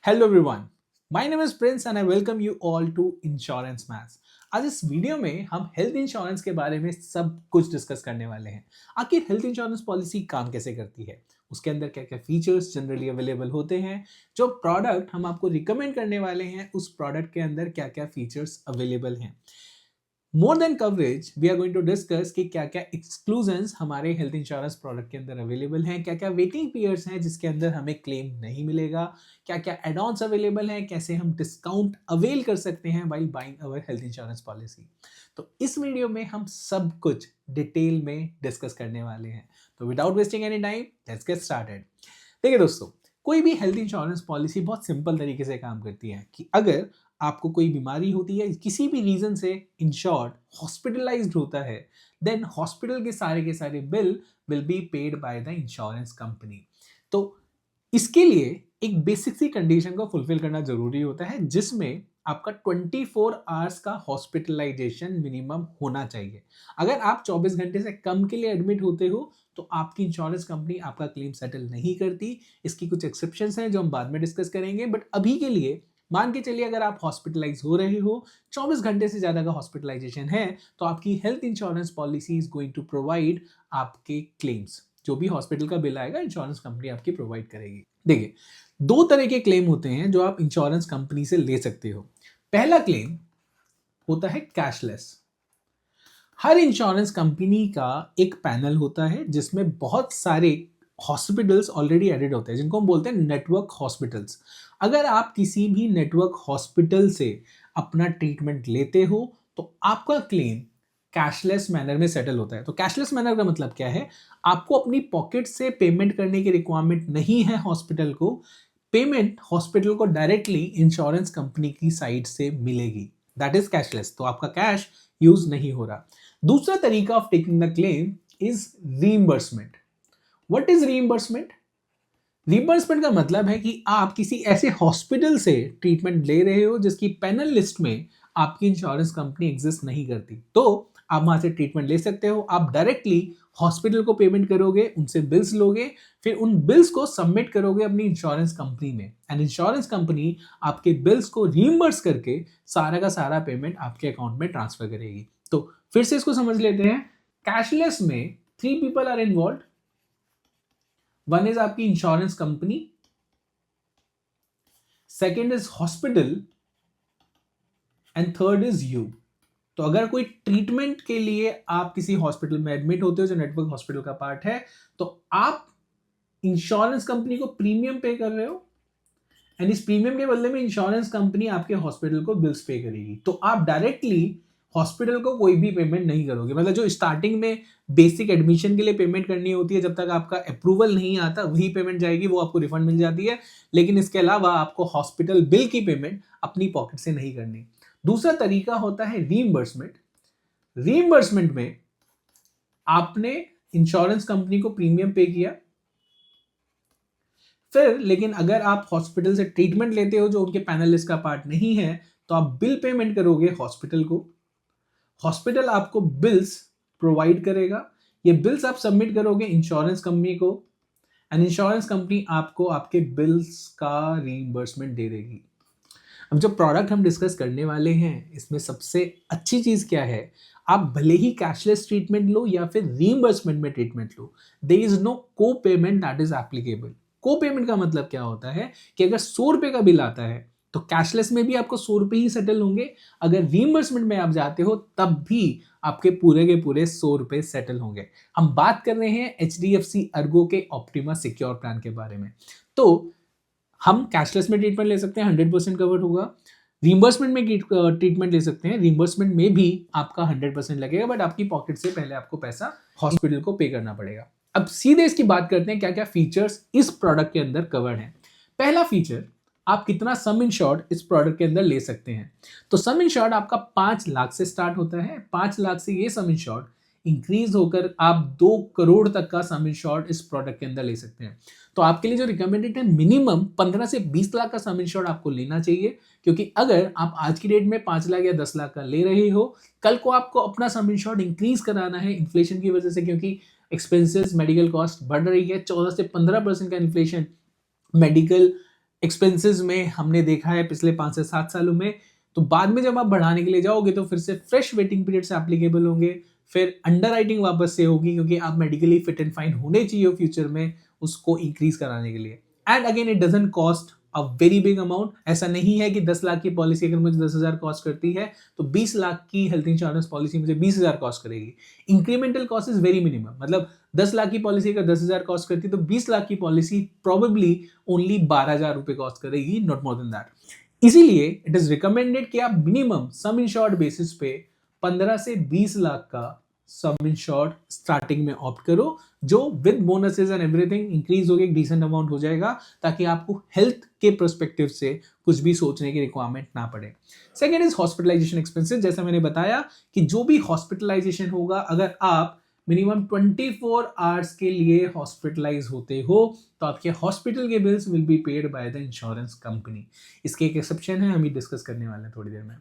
Hello everyone, my name is Prince and I welcome you all to insurance maths. आज इस video में हम health insurance के बारे में सब कुछ डिस्कस करने वाले हैं। आखिर हेल्थ इंश्योरेंस पॉलिसी काम कैसे करती है, उसके अंदर क्या क्या फीचर्स जनरली अवेलेबल होते हैं, जो प्रोडक्ट हम आपको रिकमेंड करने वाले हैं उस प्रोडक्ट के अंदर क्या क्या फीचर्स अवेलेबल हैं। More than coverage we are going to discuss कि क्या क्या एक्सक्लूजन्स हमारे हेल्थ इंश्योरेंस प्रोडक्ट के अंदर अवेलेबल हैं, क्या क्या वेटिंग पीरियड्स हैं जिसके अंदर हमें क्लेम नहीं मिलेगा, क्या क्या एड ऑन्स अवेलेबल हैं, कैसे हम डिस्काउंट अवेल कर सकते हैं while buying our health insurance policy. तो इस वीडियो में हम सब कुछ डिटेल में डिस्कस करने वाले हैं। तो without wasting any time let's get started. देखिए दोस्तों, कोई भी हेल्थ इंश्योरेंस पॉलिसी बहुत सिंपल तरीके से काम करती है कि अगर आपको कोई बीमारी होती है, किसी भी रीजन से इंश्योर्ड हॉस्पिटलाइज्ड होता है, देन हॉस्पिटल के सारे bill will be paid by the insurance company. तो इसके लिए एक बेसिक सी कंडीशन को फुलफिल करना जरूरी होता है, जिसमें आपका 24 आवर्स का हॉस्पिटलाइजेशन मिनिमम होना चाहिए। अगर आप 24 घंटे से कम के लिए एडमिट होते हो तो आपकी इंश्योरेंस कंपनी आपका क्लेम सेटल नहीं करती। इसकी कुछ एक्सेप्शंस हैं जो हम बाद में डिस्कस करेंगे, बट अभी के लिए मान के चलिए अगर आप हॉस्पिटलाइज हो रहे हो, 24 घंटे से ज़्यादा का हॉस्पिटलाइजेशन है, तो आपकी health insurance policy is going to provide आपके क्लेम्स। जो भी हॉस्पिटल का बिल आएगा इंश्योरेंस कंपनी आपकी प्रोवाइड करेगी। देखिए, दो तरह के क्लेम होते हैं जो आप इंश्योरेंस कंपनी से ले सकते हो। पहला क्लेम होता है कैशलेस। हर इंश्योरेंस कंपनी का एक पैनल होता है जिसमें बहुत सारे हॉस्पिटल्स ऑलरेडी एडेड होते हैं, जिनको हम बोलते हैं नेटवर्क हॉस्पिटल्स। अगर आप किसी भी नेटवर्क हॉस्पिटल से अपना ट्रीटमेंट लेते हो तो आपका क्लेम कैशलेस मैनर में सेटल होता है। तो कैशलेस मैनर का मतलब क्या है? आपको अपनी पॉकेट से पेमेंट करने की रिक्वायरमेंट नहीं है हॉस्पिटल को। पेमेंट हॉस्पिटल को डायरेक्टली इंश्योरेंस कंपनी की साइड से मिलेगी। That is cashless. तो आपका कैश यूज नहीं हो रहा। दूसरा तरीका of taking the claim is reimbursement. What is reimbursement? Reimbursement का मतलब है कि आप किसी ऐसे हॉस्पिटल से ट्रीटमेंट ले रहे हो जिसकी पैनल लिस्ट में आपकी इंश्योरेंस कंपनी एग्जिस्ट नहीं करती, तो आप वहां से ट्रीटमेंट ले सकते हो। आप डायरेक्टली हॉस्पिटल को पेमेंट करोगे, उनसे बिल्स लोगे, फिर उन बिल्स को सबमिट करोगे अपनी इंश्योरेंस कंपनी में, एंड इंश्योरेंस कंपनी आपके बिल्स को रीइंबर्स करके सारा का सारा पेमेंट आपके अकाउंट में ट्रांसफर करेगी। तो फिर से इसको समझ लेते हैं। कैशलेस में 3 people are involved. One is आपकी insurance company, second is hospital, and third is you. तो अगर कोई ट्रीटमेंट के लिए आप किसी हॉस्पिटल में एडमिट होते हो जो नेटवर्क हॉस्पिटल का पार्ट है, तो आप इंश्योरेंस कंपनी को प्रीमियम पे कर रहे हो, एंड इस प्रीमियम के बदले में इंश्योरेंस कंपनी आपके हॉस्पिटल को बिल्स पे करेगी। तो आप डायरेक्टली हॉस्पिटल को कोई भी पेमेंट नहीं करोगे। मतलब जो स्टार्टिंग में बेसिक एडमिशन के लिए पेमेंट करनी होती है, जब तक आपका अप्रूवल नहीं आता वही पेमेंट जाएगी, वो आपको रिफंड मिल जाती है। लेकिन इसके अलावा आपको हॉस्पिटल बिल की पेमेंट अपनी पॉकेट से नहीं करनी। दूसरा तरीका होता है रीइंबर्समेंट। रीइंबर्समेंट में आपने इंश्योरेंस कंपनी को प्रीमियम पे किया, फिर लेकिन अगर आप हॉस्पिटल से ट्रीटमेंट लेते हो जो उनके पैनल लिस्ट का पार्ट नहीं है, तो आप बिल पेमेंट करोगे हॉस्पिटल को। हॉस्पिटल आपको बिल्स प्रोवाइड करेगा। ये बिल्स आप सबमिट करोगे इंश्योरेंस कंपनी को, एंड इंश्योरेंस कंपनी आपको आपके बिल्स का रीइंबर्समेंट दे देगी। अब जो प्रोडक्ट हम डिस्कस करने वाले हैं, इसमें सबसे अच्छी चीज़ क्या है? आप भले ही कैशलेस ट्रीटमेंट लो या फिर रीइंबर्समेंट में ट्रीटमेंट लो, there is no co payment that is applicable. Co payment का मतलब क्या होता है कि अगर 100 रुपये का बिल आता है तो कैशलेस में भी आपको 100 रुपये ही सेटल होंगे। अगर रीइंबर्समेंट में आप जाते हो तब भी आपके पूरे के पूरे 100 रुपये सेटल होंगे। हम बात कर रहे हैं HDFC अर्गो के ऑप्टिमा सिक्योर प्लान के बारे में। तो हम कैशलेस में ट्रीटमेंट ले सकते हैं, 100% कवर होगा। रीइंबर्समेंट में ट्रीटमेंट ले सकते हैं, रीइंबर्समेंट में भी आपका 100% लगेगा, बट आपकी पॉकेट से पहले आपको पैसा हॉस्पिटल को पे करना पड़ेगा। अब सीधे इसकी बात करते हैं क्या क्या फीचर्स इस प्रोडक्ट के अंदर कवर्ड हैं। पहला फीचर, आप कितना सम इंश्योर्ड इस प्रोडक्ट के अंदर ले सकते हैं। तो सम इंश्योर्ड आपका 5 लाख से स्टार्ट होता है। 5 लाख से ये सम इंश्योर्ड इंक्रीज होकर आप 2 करोड़ तक का सम इंश्योर्ड इस प्रोडक्ट के अंदर ले सकते हैं। तो आपके लिए जो रिकमेंडेड है, मिनिमम 15 से 20 लाख का सम इंश्योर्ड आपको लेना चाहिए, क्योंकि अगर आप आज की डेट में 5 लाख या 10 लाख का ले रहे हो, कल को आपको अपना सम इंश्योर्ड इंक्रीज कराना है इन्फ्लेशन की वजह से, क्योंकि एक्सपेंसेस मेडिकल कॉस्ट बढ़ रही है। 14 से 15% का इन्फ्लेशन मेडिकल एक्सपेंसेस में हमने देखा है पिछले 5 से 7 सालों में, तो बाद में जब आप बढ़ाने के लिए जाओगे तो फिर से फ्रेश वेटिंग पीरियड से एप्लीकेबल होंगे, फिर अंडरराइटिंग वापस से होगी क्योंकि आप मेडिकली फिट एंड फाइन होने चाहिए फ्यूचर में उसको इंक्रीज कराने के लिए। And again it doesn't cost a very big amount. ऐसा नहीं है कि 10 लाख की पॉलिसी अगर मुझे 10,000 कॉस्ट करती है तो 20 लाख की हेल्थ इंश्योरेंस पॉलिसी मुझे 20,000 कॉस्ट करेगी। Incremental cost is very minimum, मतलब 10 लाख की पॉलिसी अगर 10,000 कॉस्ट करती है तो 20 लाख की पॉलिसी प्रोबेबली ओनली 12,000 रुपए कॉस्ट करेगी, नॉट मोर देन दैट। इसीलिए इट इज रिकमेंडेड कि आप मिनिमम सम इंश्योर्ड बेसिस पे 15 से 20 लाख का सम इंश्योर्ड स्टार्टिंग में ऑप्ट करो, जो with bonuses and everything increase होकर एक डिसेंट अमाउंट हो जाएगा, ताकि आपको हेल्थ के पर्सपेक्टिव से कुछ भी सोचने की रिक्वायरमेंट ना पड़े। Second is hospitalisation expenses. जैसा मैंने बताया कि जो भी हॉस्पिटलाइजेशन होगा, अगर आप मिनिमम 24 आवर्स के लिए हॉस्पिटलाइज होते हो तो आपके हॉस्पिटल के bills will be paid by the insurance company. इसके एक एक्सेप्शन है, हम ही डिस्कस करने वाले हैं थोड़ी देर में।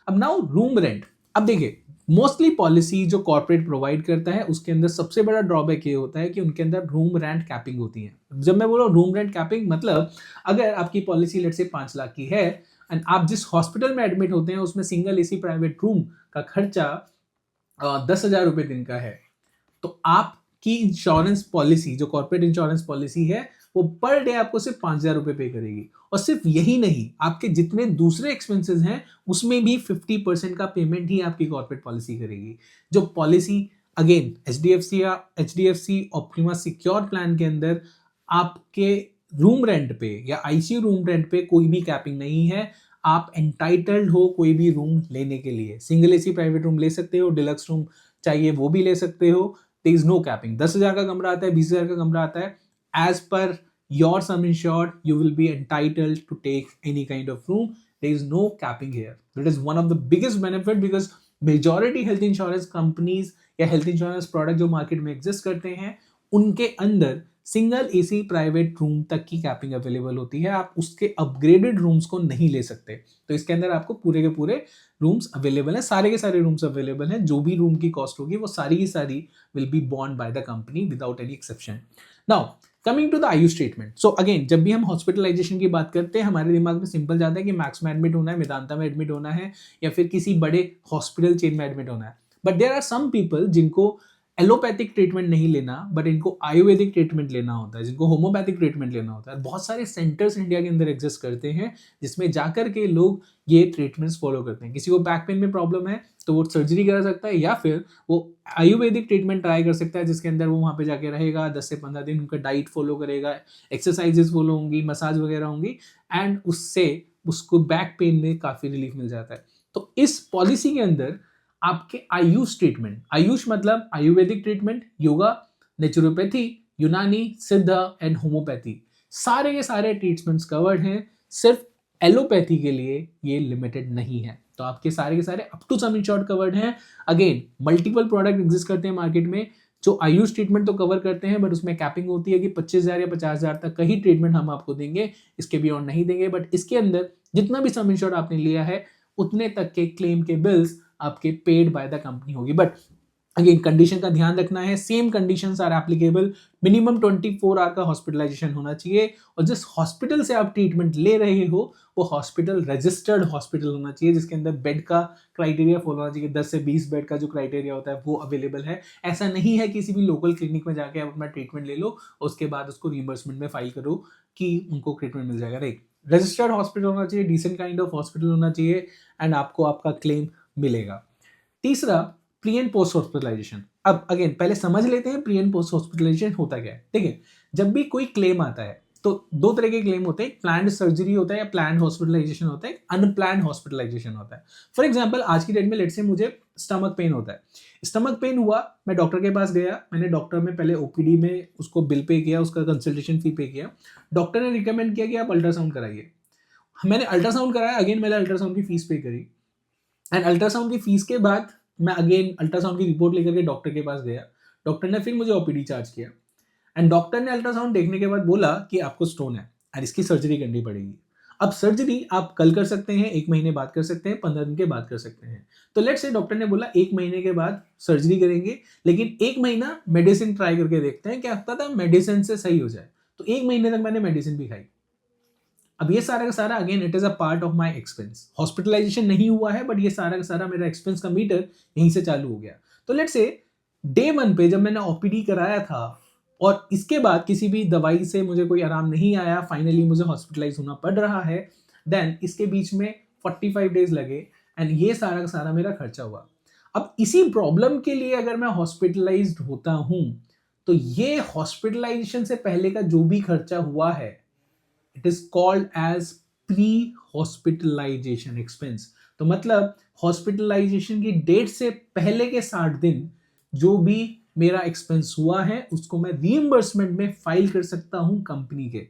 अब नाउ रूम रेंट। अब देखिए, मोस्टली पॉलिसी जो कॉर्पोरेट प्रोवाइड करता है उसके अंदर सबसे बड़ा ड्रॉबैक ये होता है कि उनके अंदर रूम रेंट कैपिंग होती है। जब मैं बोल रहा हूँ रूम रेंट कैपिंग, मतलब अगर आपकी पॉलिसी लेट से 5 लाख की है एंड आप जिस हॉस्पिटल में एडमिट होते हैं उसमें सिंगल एसी प्राइवेट रूम का खर्चा 10,000 रुपए दिन का है, तो आपकी इंश्योरेंस पॉलिसी जो कॉर्पोरेट इंश्योरेंस पॉलिसी है वो पर डे आपको सिर्फ 5,000 रुपए पे करेगी। और सिर्फ यही नहीं, आपके जितने दूसरे एक्सपेंसेस हैं उसमें भी 50% का पेमेंट ही आपकी कॉर्पोरेट पॉलिसी करेगी। जो पॉलिसी अगेन एचडीएफसी या एचडीएफसी ऑप्टिमा सिक्योर प्लान के अंदर आपके रूम रेंट पे या आईसीयू रूम रेंट पे कोई भी कैपिंग नहीं है। आप एंटाइटल्ड हो कोई भी रूम लेने के लिए, सिंगल एसी प्राइवेट रूम ले सकते हो, डिलक्स रूम चाहिए वो भी ले सकते हो। There is no capping. 10,000 का कमरा आता है, 20,000 का कमरा आता है, as per your sum insured you will be entitled to take any kind of room. There is no capping here. That is one of the biggest benefit because majority health insurance companies या health insurance product जो market में exist करते हैं उनके अंदर single AC private room तक की capping available होती है। आप उसके अपग्रेडेड रूम्स को नहीं ले सकते। तो इसके अंदर आपको पूरे के पूरे रूम्स अवेलेबल हैं, सारे के सारे रूम्स अवेलेबल हैं। जो भी रूम की कॉस्ट होगी वो सारी की सारी will be borne by the company without any exception. Now coming to the AYUSH treatment. So again, जब भी हम हॉस्पिटलाइजेशन की बात करते हैं हमारे दिमाग में सिंपल जाता है कि मैक्स में एडमिट होना है, मेदांता में एडमिट होना है, या फिर किसी बड़े हॉस्पिटल चेन में एडमिट होना है। But there are some people जिनको एलोपैथिक ट्रीटमेंट नहीं लेना बट इनको आयुर्वेदिक ट्रीटमेंट लेना होता है, जिनको होम्योपैथिक ट्रीटमेंट लेना होता है। बहुत सारे सेंटर्स इंडिया के अंदर एग्जिस्ट करते हैं जिसमें जाकर के लोग ये ट्रीटमेंट्स फॉलो करते हैं। किसी को बैक पेन में प्रॉब्लम है तो वो सर्जरी करा सकता है, या फिर वो आयुर्वेदिक ट्रीटमेंट ट्राई कर सकता है जिसके अंदर वो वहाँ पे जाके रहेगा 10 से 15 दिन, उनका डाइट फॉलो करेगा, एक्सरसाइजेस फॉलो होंगी, मसाज वगैरह होंगी, एंड उससे उसको बैक पेन में काफ़ी रिलीफ मिल जाता है। तो इस पॉलिसी के अंदर आपके आयुष ट्रीटमेंट, आयुष मतलब आयुर्वेदिक ट्रीटमेंट, योगा, नेचुरोपैथी, यूनानी, सिद्धा एंड होम्योपैथी, सारे के सारे ट्रीटमेंट्स कवर्ड हैं। सिर्फ एलोपैथी के लिए ये लिमिटेड नहीं है। तो आपके सारे के सारे up to sum insured covered हैं। अगेन मल्टीपल प्रोडक्ट एग्जिस्ट करते हैं मार्केट में जो आयुष ट्रीटमेंट तो कवर करते हैं, बट उसमें कैपिंग होती है कि 25,000 या 50,000 तक का ही ट्रीटमेंट हम आपको देंगे, इसके बियॉन्ड नहीं देंगे। बट इसके अंदर जितना भी सम इंश्योर्ड आपने लिया है उतने तक के क्लेम के बिल्स आपके पेड बाय द कंपनी होगी। बट अगेन कंडीशन का ध्यान रखना है, same conditions are applicable. Minimum 24 hour का हॉस्पिटलाइजेशन होना चाहिए, और जिस हॉस्पिटल से आप ट्रीटमेंट ले रहे हो वो हॉस्पिटल रजिस्टर्ड हॉस्पिटल होना चाहिए, जिसके अंदर बेड का क्राइटेरिया फॉलो होना चाहिए। 10 से 20 बेड का जो क्राइटेरिया होता है वो अवेलेबल है। ऐसा नहीं है किसी भी लोकल क्लिनिक में जाके आप अपना ट्रीटमेंट ले लो और उसके बाद उसको रिइंबर्समेंट में फाइल करो कि उनको ट्रीटमेंट मिल जाएगा। नहीं, रजिस्टर्ड हॉस्पिटल होना चाहिए, डिसेंट काइंड ऑफ हॉस्पिटल होना चाहिए, एंड आपको आपका क्लेम मिलेगा। तीसरा, प्री एंड पोस्ट हॉस्पिटलाइजेशन। अब अगेन पहले समझ लेते हैं प्री एंड पोस्ट हॉस्पिटलाइजेशन होता क्या है। ठीक है, जब भी कोई क्लेम आता है तो दो तरह के क्लेम होते हैं, प्लान्ड सर्जरी होता है या प्लान्ड हॉस्पिटलाइजेशन होता है, अनप्लान्ड हॉस्पिटलाइजेशन होता है। फॉर एग्जांपल आज की डेट में लेट से मुझे स्टमक पेन होता है, स्टमक पेन हुआ, मैं डॉक्टर के पास गया, मैंने डॉक्टर में पहले ओपीडी में उसको बिल पे किया, उसका कंसल्टेशन फी पे किया, डॉक्टर ने रिकमेंड किया कि आप अल्ट्रासाउंड कराइए। मैंने अल्ट्रासाउंड कराया, अगेन मैंने अल्ट्रासाउंड की फीस पे करी, एंड अल्ट्रासाउंड की फीस के बाद मैं अगेन अल्ट्रासाउंड की रिपोर्ट लेकर के डॉक्टर के पास गया, डॉक्टर ने फिर मुझे ओपीडी चार्ज किया, एंड डॉक्टर ने अल्ट्रासाउंड देखने के बाद बोला कि आपको स्टोन है और इसकी सर्जरी करनी पड़ेगी। अब सर्जरी आप कल कर सकते हैं, 1 महीने बाद कर सकते हैं, 15 दिन के बाद कर सकते हैं। तो लेट्स से डॉक्टर ने बोला 1 महीने के बाद सर्जरी करेंगे, लेकिन 1 महीना मेडिसिन ट्राई करके देखते हैं क्या पता मेडिसिन से सही हो जाए। तो 1 महीने तक मैंने मेडिसिन भी खाई, अब ये सारा का सारा again it is a part of my expense, hospitalisation नहीं हुआ है बट ये सारा का सारा मेरा एक्सपेंस का मीटर यहीं से चालू हो गया। तो लेट्स से डे 1 पे जब मैंने ओपीडी कराया था और इसके बाद किसी भी दवाई से मुझे कोई आराम नहीं आया, फाइनली मुझे हॉस्पिटलाइज होना पड़ रहा है, देन इसके बीच में 45 डेज लगे एंड ये सारा का सारा मेरा खर्चा हुआ। अब इसी प्रॉब्लम के लिए अगर मैं हॉस्पिटलाइज्ड होता हूं तो ये हॉस्पिटलाइजेशन से पहले का जो भी खर्चा हुआ है it is called as pre hospitalisation expense. तो मतलब हॉस्पिटलाइजेशन की डेट से पहले के 60 दिन जो भी मेरा एक्सपेंस हुआ है उसको मैं रीइंबर्समेंट में फाइल कर सकता हूं कंपनी के।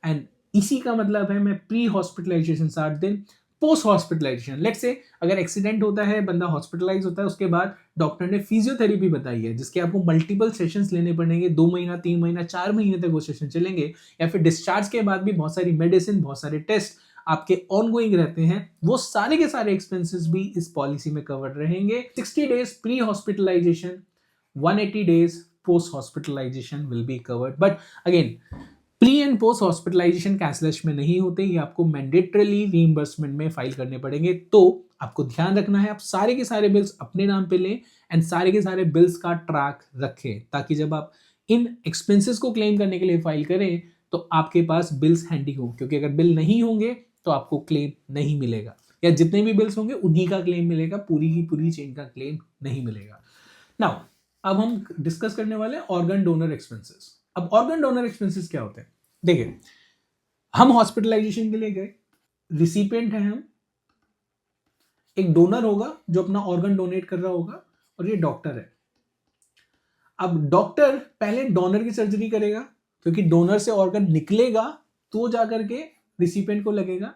एंड इसी का मतलब है मैं प्री हॉस्पिटलाइजेशन 60 दिन, पोस्ट हॉस्पिटलाइजेशन लेट्स से अगर एक्सीडेंट होता है, बंदा हॉस्पिटलाइज होता है, उसके बाद डॉक्टर ने फिजियोथेरेपी बताई है जिसके आपको मल्टीपल सेशंस लेने पड़ेंगे, 2 महीना 3 महीना 4 महीने तक वो सेशन चलेंगे, या फिर डिस्चार्ज के बाद भी बहुत सारी मेडिसिन, बहुत सारे टेस्ट आपके ऑनगोइंग रहते हैं, वो सारे के सारे एक्सपेंसेस भी इस पॉलिसी में कवर रहेंगे। 60 days pre hospitalisation, 180 days post hospitalization will be covered, but again pre and post hospitalisation cashless में नहीं होते, ये आपको मैंडेटरली रीइंबर्समेंट में फाइल करने पड़ेंगे। तो आपको ध्यान रखना है आप सारे के सारे बिल्स अपने नाम पे लें एंड सारे के सारे बिल्स का ट्रैक रखें ताकि जब आप इन एक्सपेंसेस को क्लेम करने के लिए फाइल करें तो आपके पास बिल्स हैंडी हो, क्योंकि अगर बिल नहीं होंगे तो आपको क्लेम नहीं मिलेगा, या जितने भी बिल्स होंगे उन्हीं का क्लेम मिलेगा, पूरी की पूरी चेन का क्लेम नहीं मिलेगा। नाउ अब हम डिस्कस करने वाले हैं ऑर्गन डोनर एक्सपेंसेस। अब ऑर्गन डोनर एक्सपेंसेस क्या होते हैं? देखिए, हम हॉस्पिटलाइजेशन के लिए गए, रिसिपिएंट हैं हम, एक डोनर होगा जो अपना ऑर्गन डोनेट कर रहा होगा और ये डॉक्टर है। अब डॉक्टर पहले डोनर की सर्जरी करेगा क्योंकि डोनर से ऑर्गन निकलेगा तो जाकर के रिसिपिएंट को लगेगा।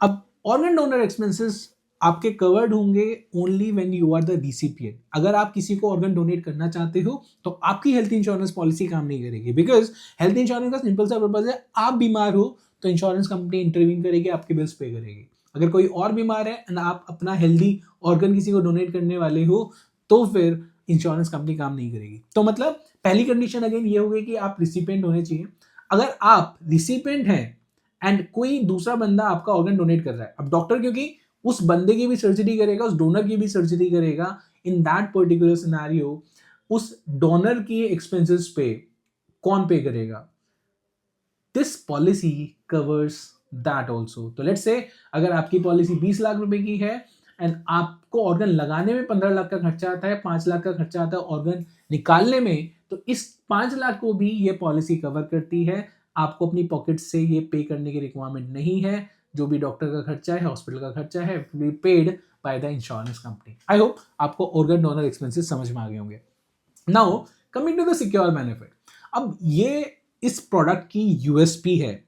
अब ऑर्गन डोनर एक्सपेंसेस आपके कवर्ड होंगे only when you are the recipient. अगर आप किसी को ऑर्गन डोनेट करना चाहते हो तो आपकी हेल्थ इंश्योरेंस पॉलिसी काम नहीं करेगी, बिकॉज हेल्थ इंश्योरेंस का सिंपल सा पर्पज है, आप बीमार हो तो इंश्योरेंस कंपनी इंटरवीन करेगी, आपके बिल्स पे करेगी। अगर कोई और बीमार है एंड आप अपना हेल्दी ऑर्गन किसी को डोनेट करने वाले हो तो फिर इंश्योरेंस कंपनी काम नहीं करेगी। तो मतलब पहली कंडीशन अगेन ये होगी कि आप रिसिपिएंट होने चाहिए। अगर आप रिसिपिएंट हैं एंड कोई दूसरा बंदा आपका ऑर्गन डोनेट कर रहा है, अब डॉक्टर क्योंकि उस बंदे की भी सर्जरी करेगा, उस डोनर की भी सर्जरी करेगा, इन दैट पर्टिकुलर सिनेरियो उस डोनर की एक्सपेंसेस पे कौन पे करेगा? This policy covers that also. तो लेट्स से अगर आपकी पॉलिसी 20 लाख रुपए की है एंड आपको ऑर्गन लगाने में 15 लाख का खर्चा आता है, 5 लाख का खर्चा आता है ऑर्गन निकालने में, तो इस 5 लाख को भी ये पॉलिसी कवर करती है। आपको अपनी पॉकेट से ये पे करने की रिक्वायरमेंट नहीं है। जो भी डॉक्टर का खर्चा है, हॉस्पिटल का खर्चा है, be paid by the insurance company. I hope आपको ऑर्गन डोनर एक्सपेंसेस समझ में आ गए होंगे। Now coming to the secure benefit. अब ये इस प्रोडक्ट की यूएसपी है।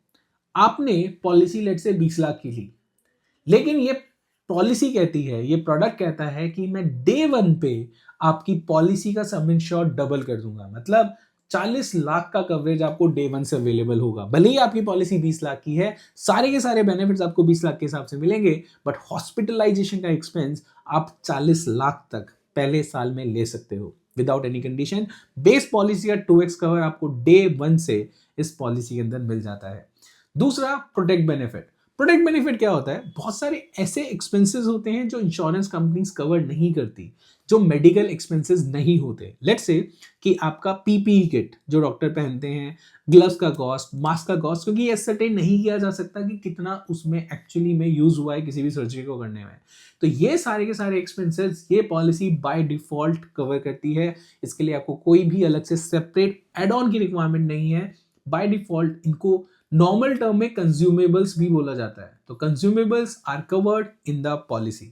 आपने पॉलिसी लेट से 20 लाख की ली, लेकिन ये पॉलिसी कहती है, ये प्रोडक्ट कहता है कि मैं डे 1 पे आपकी पॉलिसी का सम इंश्योर्ड डबल कर दूंगा। मतलब 40 लाख का कवरेज आपको डे 1 से अवेलेबल होगा। भले ही आपकी पॉलिसी 20 लाख की है, सारे के सारे बेनिफिट्स आपको 20 लाख के हिसाब से मिलेंगे, बट हॉस्पिटलाइजेशन का एक्सपेंस आप 40 लाख तक पहले साल में ले सकते हो without any condition. Base policy का 2x कवर आपको डे 1 से इस पॉलिसी के अंदर मिल जाता है। दूसरा, प्रोटेक्ट बेनिफिट। प्रोटेक्ट बेनिफिट क्या होता है? बहुत सारे ऐसे एक्सपेंसेस होते हैं जो इंश्योरेंस कंपनीज कवर नहीं करती, जो मेडिकल एक्सपेंसेस नहीं होते। लेट्स से कि आपका पीपीई किट जो डॉक्टर पहनते हैं, ग्लव्स का कॉस्ट, मास्क का कॉस्ट, क्योंकि ये सर्टेन नहीं किया जा सकता कि कितना उसमें एक्चुअली में यूज हुआ है किसी भी सर्जरी को करने में। तो ये सारे के सारे एक्सपेंसेस ये पॉलिसी बाय डिफॉल्ट कवर करती है। इसके लिए आपको कोई भी अलग से सेपरेट एड ऑन की रिक्वायरमेंट नहीं है। बाय डिफॉल्ट इनको नॉर्मल टर्म में कंज्यूमेबल्स भी बोला जाता है। तो consumables are covered in the policy.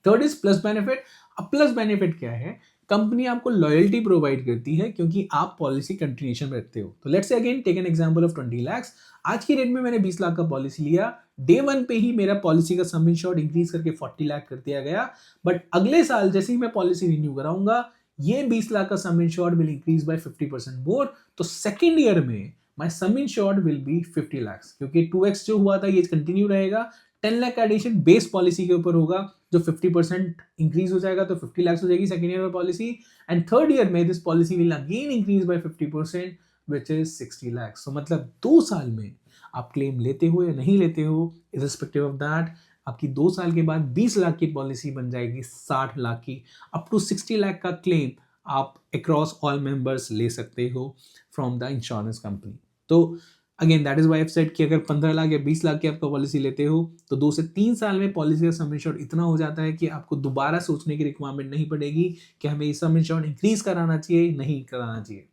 Third is plus benefit. अब प्लस बेनिफिट क्या है? कंपनी आपको लॉयल्टी प्रोवाइड करती है क्योंकि आप पॉलिसी कंटिन्यूएशन में रखते हो। तो let's say again take an example of 20 lakh. आज की डेट में मैंने 20 लाख का पॉलिसी लिया, डे 1 पे ही मेरा पॉलिसी का सम इंश्योर्ड इंक्रीज करके 40 लाख कर दिया गया। बट अगले साल जैसे ही मैं पॉलिसी रिन्यू कराऊंगा, ये 20 लाख का sum insured will increase by 50% more. तो सेकेंड ईयर में my sum insured will be 50 lakh, क्योंकि 2x जो हुआ था ये कंटिन्यू रहेगा। 10 लाख का एडिशन बेस पॉलिसी के ऊपर होगा जो 50% इंक्रीज हो जाएगा, तो 50 लाख हो जाएगी सेकेंड ईयर में पॉलिसी। एंड थर्ड ईयर में this policy will again increase by 50% which is 60 lakh. So मतलब 2 साल में आप क्लेम लेते हो या नहीं लेते हो, इररिस्पेक्टिव ऑफ दैट आपकी 2 साल के बाद 20 लाख की पॉलिसी बन जाएगी 60 लाख की। अप टू 60 लाख का क्लेम आप अक्रॉस ऑल मेंबर्स ले सकते हो फ्रॉम द इंश्योरेंस कंपनी। तो again that is why I said कि अगर 15 लाख या 20 लाख की आपका पॉलिसी लेते हो तो 2 से 3 साल में पॉलिसी का सम इंश्योर्ड इतना हो जाता है कि आपको दोबारा सोचने की रिक्वायरमेंट नहीं पड़ेगी कि हमें ये सम इंश्योर्ड इंक्रीज कराना चाहिए, नहीं कराना चाहिए।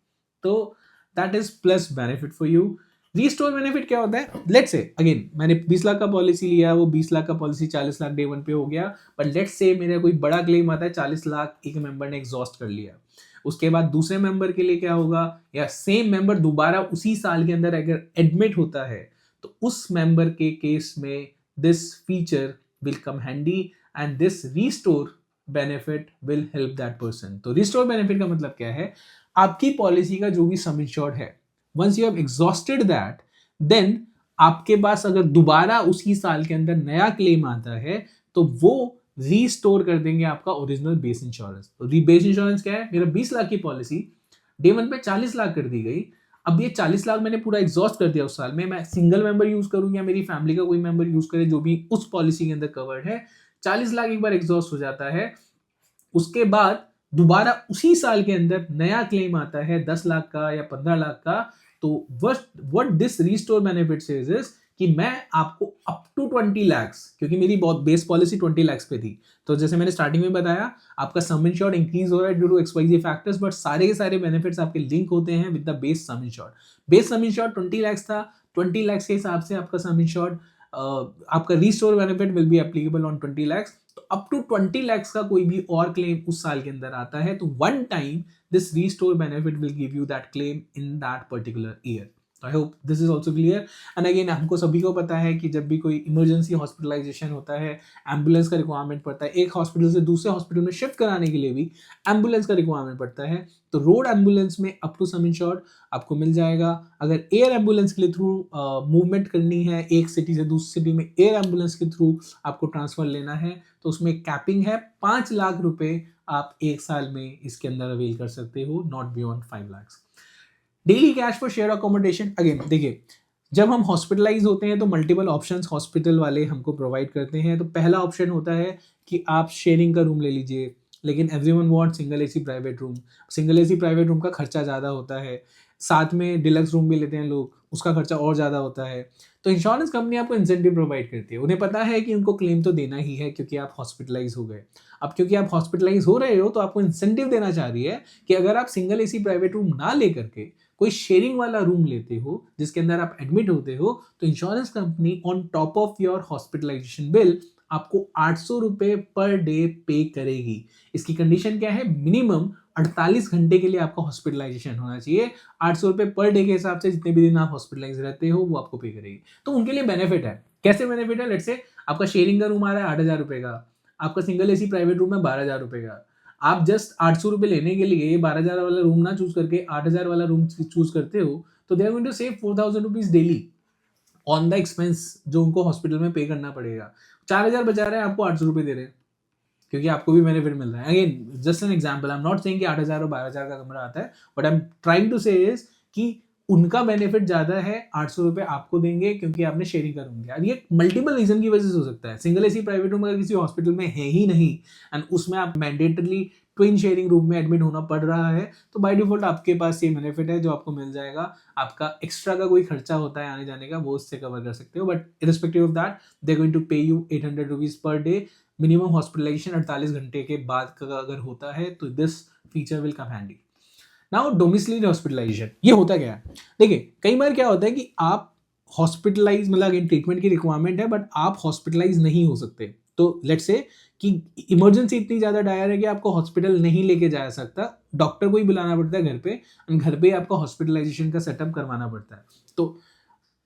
तो that is plus benefit for you. Restore benefit क्या होता है? लेट्स से अगेन मैंने 20 लाख का पॉलिसी लिया, वो 20 लाख का पॉलिसी 40 लाख डे वन पे हो गया, बट लेट्स से मेरा कोई बड़ा क्लेम आता है, 40 लाख एक मेंबर ने एग्जॉस्ट कर लिया। उसके बाद दूसरे मेंबर के लिए क्या होगा, या सेम मेंबर दोबारा उसी साल के अंदर अगर एडमिट होता है तो उस मेंबर के केस में this feature will come handy and this restore benefit will help that person. तो रीस्टोर बेनिफिट का मतलब क्या है? आपकी पॉलिसी का जो भी सम इंश्योर्ड है, once you have exhausted that, then आपके पास अगर दोबारा उसी साल के अंदर नया क्लेम आता है तो वो रीस्टोर कर देंगे आपका ओरिजिनल बेस इंश्योरेंस। तो बेस इंश्योरेंस क्या है? मेरा 20 लाख की पॉलिसी डे वन पे 40 लाख कर दी गई, अब ये 40 लाख मैंने पूरा एग्जॉस्ट कर दिया उस साल में, मैं सिंगल मेंबर यूज करूं या मेरी फैमिली का कोई मेंबर यूज करे जो भी उस पॉलिसी के अंदर कवर्ड है, 40 लाख एक बार एग्जॉस्ट हो जाता है, उसके बाद दोबारा उसी साल के अंदर नया क्लेम आता है 10 लाख का या 15 लाख का। तो what this restore benefit says is कि मैं आपको अप टू 20 लाख्स, क्योंकि मेरी बहुत बेस पॉलिसी 20 लाख्स पे थी, तो जैसे मैंने स्टार्टिंग में बताया आपका सम इंश्योर्ड इंक्रीज हो रहा है due to XYZ factors, but सारे के सारे बेनिफिट्स आपके लिंक होते हैं with the base sum insured. Base sum insured 20 lakhs था, 20 लाख्स के हिसाब से आपका सम इंश्योर्ड आपका restore benefit will be applicable on 20 lakhs. तो अप टू 20 लाख्स का कोई भी और क्लेम उस साल के अंदर आता है तो one time this restore benefit will give you that claim in that particular year. I hope this is also clear. And again हमको सभी को पता है कि जब भी कोई इमरजेंसी हॉस्पिटलाइजेशन होता है, एम्बुलेंस का रिक्वायरमेंट पड़ता है, एक हॉस्पिटल से दूसरे हॉस्पिटल में शिफ्ट कराने के लिए भी एम्बुलेंस का रिक्वायरमेंट पड़ता है, तो रोड एम्बुलेंस में अप टू सम इंश्योर्ड आपको मिल जाएगा। अगर एयर एम्बुलेंस के लिए थ्रू मूवमेंट करनी है, एक सिटी से दूसरी सिटी में एयर एम्बुलेंस के थ्रू आपको ट्रांसफर लेना है, तो उसमें कैपिंग है 5 लाख रुपए आप एक साल में इसके अंदर अवेल कर सकते हो, not beyond 5 lakh. Daily cash for share accommodation, again देखिए जब हम हॉस्पिटलाइज होते हैं तो मल्टीपल ऑप्शंस हॉस्पिटल वाले हमको प्रोवाइड करते हैं। तो पहला ऑप्शन होता है कि आप शेयरिंग का रूम ले लीजिए, लेकिन everyone want single AC private room. Single AC private room का खर्चा ज़्यादा होता है, साथ में डिलक्स रूम भी लेते हैं लोग, उसका खर्चा और ज़्यादा होता है। तो इंश्योरेंस कंपनी आपको इंसेंटिव प्रोवाइड करती है, उन्हें पता है कि उनको क्लेम तो देना ही है क्योंकि आप हॉस्पिटलाइज हो गए। अब क्योंकि आप हॉस्पिटलाइज हो रहे हो तो आपको इंसेंटिव देना चाह रही है कि अगर आप सिंगल एसी प्राइवेट रूम ना लेकर के कोई शेयरिंग वाला रूम लेते हो जिसके अंदर आप एडमिट होते हो, तो insurance company on top of your hospitalisation bill आपको 800 रुपए पर डे पे करेगी। इसकी कंडीशन क्या है? मिनिमम 48 घंटे के लिए आपका हॉस्पिटलाइजेशन होना चाहिए। 800 रुपए पर डे के हिसाब से जितने भी दिन आप हॉस्पिटलाइज रहते हो वो आपको पे करेगी। तो उनके लिए बेनिफिट है। कैसे बेनिफिट है? लेट्स से आपका शेयरिंग का रूम आ रहा है 8,000 रुपए का, आपका सिंगल एसी प्राइवेट रूम है 12,000 रुपए का। आप जस्ट 800 रुपए लेने के लिए 12,000 वाला रूम ना चूज करके 8,000 वाला रूम चूज करते हो, तो they are going to save 4,000 rupees daily on the expense जो उनको हॉस्पिटल में पे करना पड़ेगा। 4,000 बचा रहे हैं, आपको 800 रुपए दे रहे हैं क्योंकि आपको भी बेनिफिट मिल रहा है। Again just an example, I am not saying कि 8,000 और 12,000 का कमरा आता है, but I am trying to say is कि उनका बेनिफिट ज्यादा है, 800 रुपए आपको देंगे क्योंकि आपने शेयरिंग का रूम लिया। ये मल्टीपल रीजन की वजह से हो सकता है। सिंगल एसी प्राइवेट रूम अगर किसी हॉस्पिटल में है ही नहीं एंड उसमें आप मैंडेटरली ट्विन शेयरिंग रूम में एडमिट होना पड़ रहा है, तो बाय डिफॉल्ट आपके पास ये बेनिफिट है जो आपको मिल जाएगा। आपका एक्स्ट्रा का कोई खर्चा होता है आने जाने का, वो उससे कवर कर सकते हो, but irrespective of that they going to pay you 800 rupees per day. Minimum hospitalisation 48 घंटे के बाद का अगर होता है तो this feature will come handy. Now domiciliary hospitalisation, ये होता क्या है? देखिए कई बार क्या होता है कि आप हॉस्पिटलाइज मतलब ट्रीटमेंट की रिक्वायरमेंट है बट आप हॉस्पिटलाइज नहीं हो सकते। तो लेट्स से कि इमरजेंसी इतनी ज़्यादा डायर है कि आपको हॉस्पिटल नहीं लेके जा सकता, डॉक्टर को ही बुलाना पड़ता है घर पे, और घर पे आपको हॉस्पिटलाइजेशन का सेटअप करवाना पड़ता है। तो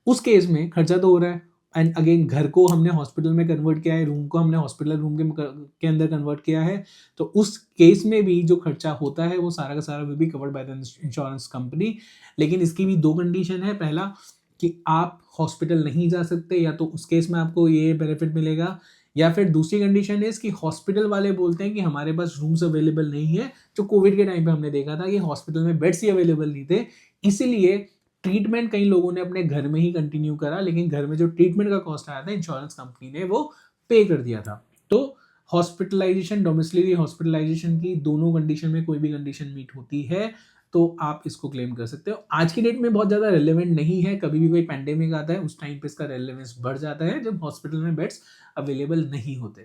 उस केस में खर्चा तो हो रहा है, एंड अगेन घर को हमने हॉस्पिटल में कन्वर्ट किया है, रूम को हमने हॉस्पिटल रूम के अंदर कन्वर्ट किया है, तो उस केस में भी जो खर्चा होता है वो सारा का सारा will be covered by the insurance company. लेकिन इसकी भी 2 कंडीशन है। पहला कि आप हॉस्पिटल नहीं जा सकते, या तो उस केस में आपको ये बेनिफिट मिलेगा, या फिर दूसरी कंडीशन है कि हॉस्पिटल वाले बोलते हैं कि हमारे पास रूम्स अवेलेबल नहीं है। जो कोविड के टाइम पे हमने देखा था कि हॉस्पिटल में बेड्स ही अवेलेबल नहीं थे, इसीलिए ट्रीटमेंट कई लोगों ने अपने घर में ही कंटिन्यू करा, लेकिन घर में जो ट्रीटमेंट का कॉस्ट आया था इंश्योरेंस कंपनी ने वो पे कर दिया था। तो हॉस्पिटलाइजेशन, डोमिसिलरी हॉस्पिटलाइजेशन की दोनों कंडीशन में कोई भी कंडीशन मीट होती है तो आप इसको क्लेम कर सकते हो। आज की डेट में बहुत ज़्यादा रेलेवेंट नहीं है, कभी भी कोई पैंडेमिक आता है उस टाइम पे इसका रेलेवेंस बढ़ जाता है जब हॉस्पिटल में बेड्स अवेलेबल नहीं होते।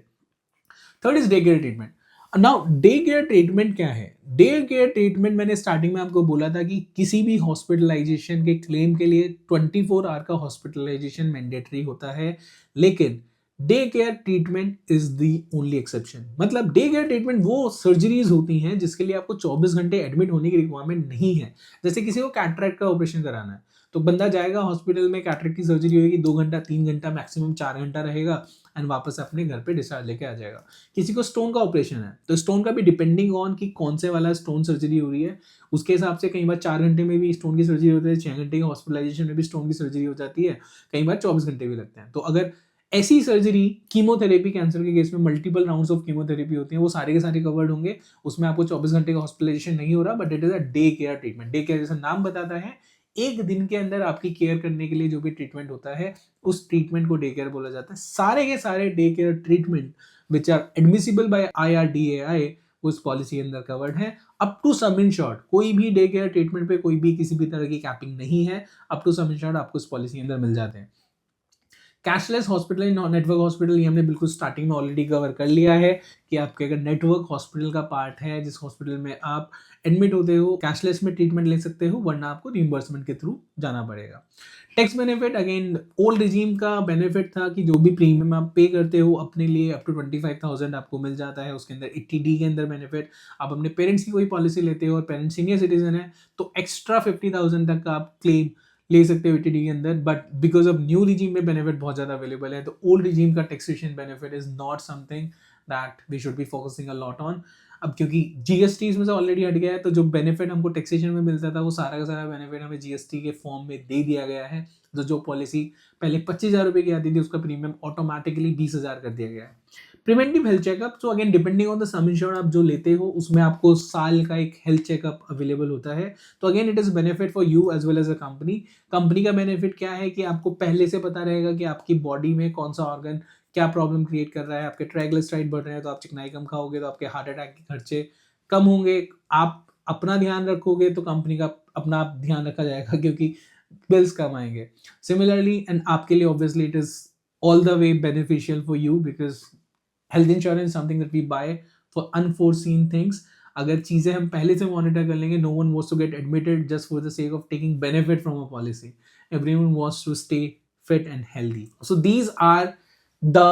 Third is day care treatment. Now day care treatment क्या है? डे केयर ट्रीटमेंट मैंने स्टार्टिंग में आपको बोला था कि किसी भी हॉस्पिटलाइजेशन के क्लेम के लिए 24 आवर का हॉस्पिटलाइजेशन मैंडेटरी होता है, लेकिन day care treatment is the only exception. मतलब डे केयर ट्रीटमेंट वो सर्जरीज होती हैं जिसके लिए आपको 24 घंटे एडमिट होने की रिक्वायरमेंट नहीं है। जैसे किसी को कैटरेक्ट का ऑपरेशन कराना है तो बंदा जाएगा हॉस्पिटल में, कैटरेक्ट की सर्जरी होगी, 2 घंटा 3 घंटा मैक्सिमम 4 घंटा रहेगा एंड वापस अपने घर पे डिस्चार्ज लेके आ जाएगा। किसी को स्टोन का ऑपरेशन है तो स्टोन का भी डिपेंडिंग ऑन कि कौन से वाला स्टोन सर्जरी हो रही है उसके हिसाब से कई बार 4 घंटे में भी स्टोन की सर्जरी होती है, 6 घंटे की हॉस्पिटलाइजेशन में भी स्टोन की सर्जरी हो जाती है, कई बार 24 घंटे भी लगते हैं। तो अगर ऐसी सर्जरी, कीमोथेरेपी, कैंसर के केस में मल्टीपल राउंड्स ऑफ कीमोथेरेपी होती है, वो सारे के सारे कवर्ड होंगे, उसमें आपको 24 घंटे का हॉस्पिटलाइजेशन नहीं हो रहा, but it is a day care treatment. Day care जैसा नाम बताता है, एक दिन के अंदर आपकी केयर करने के लिए जो भी ट्रीटमेंट होता है उस ट्रीटमेंट को डे केयर बोला जाता है। सारे के सारे day care treatment which are admissible by IRDAI उस पॉलिसी के अंदर कवर्ड है। Up to sum in short कोई भी डे केयर ट्रीटमेंट पे कोई भी किसी भी तरह की कैपिंग नहीं है, up to sum in short आपको इस पॉलिसी के अंदर मिल जाते हैं। कैशलेस हॉस्पिटल, नेटवर्क हॉस्पिटल, ये हमने बिल्कुल स्टार्टिंग में ऑलरेडी कवर कर लिया है कि आपके अगर नेटवर्क हॉस्पिटल का पार्ट है जिस हॉस्पिटल में आप एडमिट होते हो, कैशलेस में ट्रीटमेंट ले सकते हो, वरना आपको रिइंबर्समेंट के थ्रू जाना पड़ेगा। Tax benefit, again old regime का बेनिफिट था कि जो भी प्रीमियम आप पे करते हो अपने लिए अप टू 25,000 आपको मिल जाता है। उसके अंदर 80D के अंदर बेनिफिट, आप अपने पेरेंट्स की कोई पॉलिसी लेते हो और पेरेंट्स सीनियर सिटीजन है तो एक्स्ट्रा 50,000 तक का आप क्लेम ले सकते हो 80D के अंदर। But because of new regime में बेनिफिट बहुत ज़्यादा अवेलेबल है, तो ओल्ड रिजीम का taxation benefit is not something that we should be focusing a lot on. अब क्योंकि जीएसटी इसमें से ऑलरेडी हट गया है तो जो बेनिफिट हमको टैक्सेशन में मिलता था वो सारा का सारा बेनिफिट हमें जीएसटी के फॉर्म में दे दिया गया है। तो जो पॉलिसी पहले 25,000 रुपये की आती थी उसका प्रीमियम ऑटोमेटिकली 20,000 कर दिया गया है। प्रिवेंटिव हेल्थ चेकअप, तो again depending on the some insured आप जो लेते हो उसमें आपको साल का एक हेल्थ चेकअप अवेलेबल होता है। तो again it is benefit for you as well as a company. Company का बेनिफिट क्या है कि आपको पहले से पता रहेगा कि आपकी बॉडी में कौन सा ऑर्गन क्या प्रॉब्लम क्रिएट कर रहा है। आपके ट्राइग्लिसराइड बढ़ रहे हैं तो आप चिकनाई कम खाओगे तो आपके हार्ट अटैक के खर्चे कम होंगे। आप अपना ध्यान रखोगे तो कंपनी का अपना ध्यान रखा जाएगा क्योंकि बिल्स कम आएंगे। सिमिलरली एंड आपके लिए obviously it is all the way beneficial for you because health insurance is something that we buy for unforeseen things. अगर चीजें हम पहले से मॉनिटर कर लेंगे, no one wants to get admitted just for the sake of taking benefit from a policy. Everyone wants to stay fit and healthy. So these are the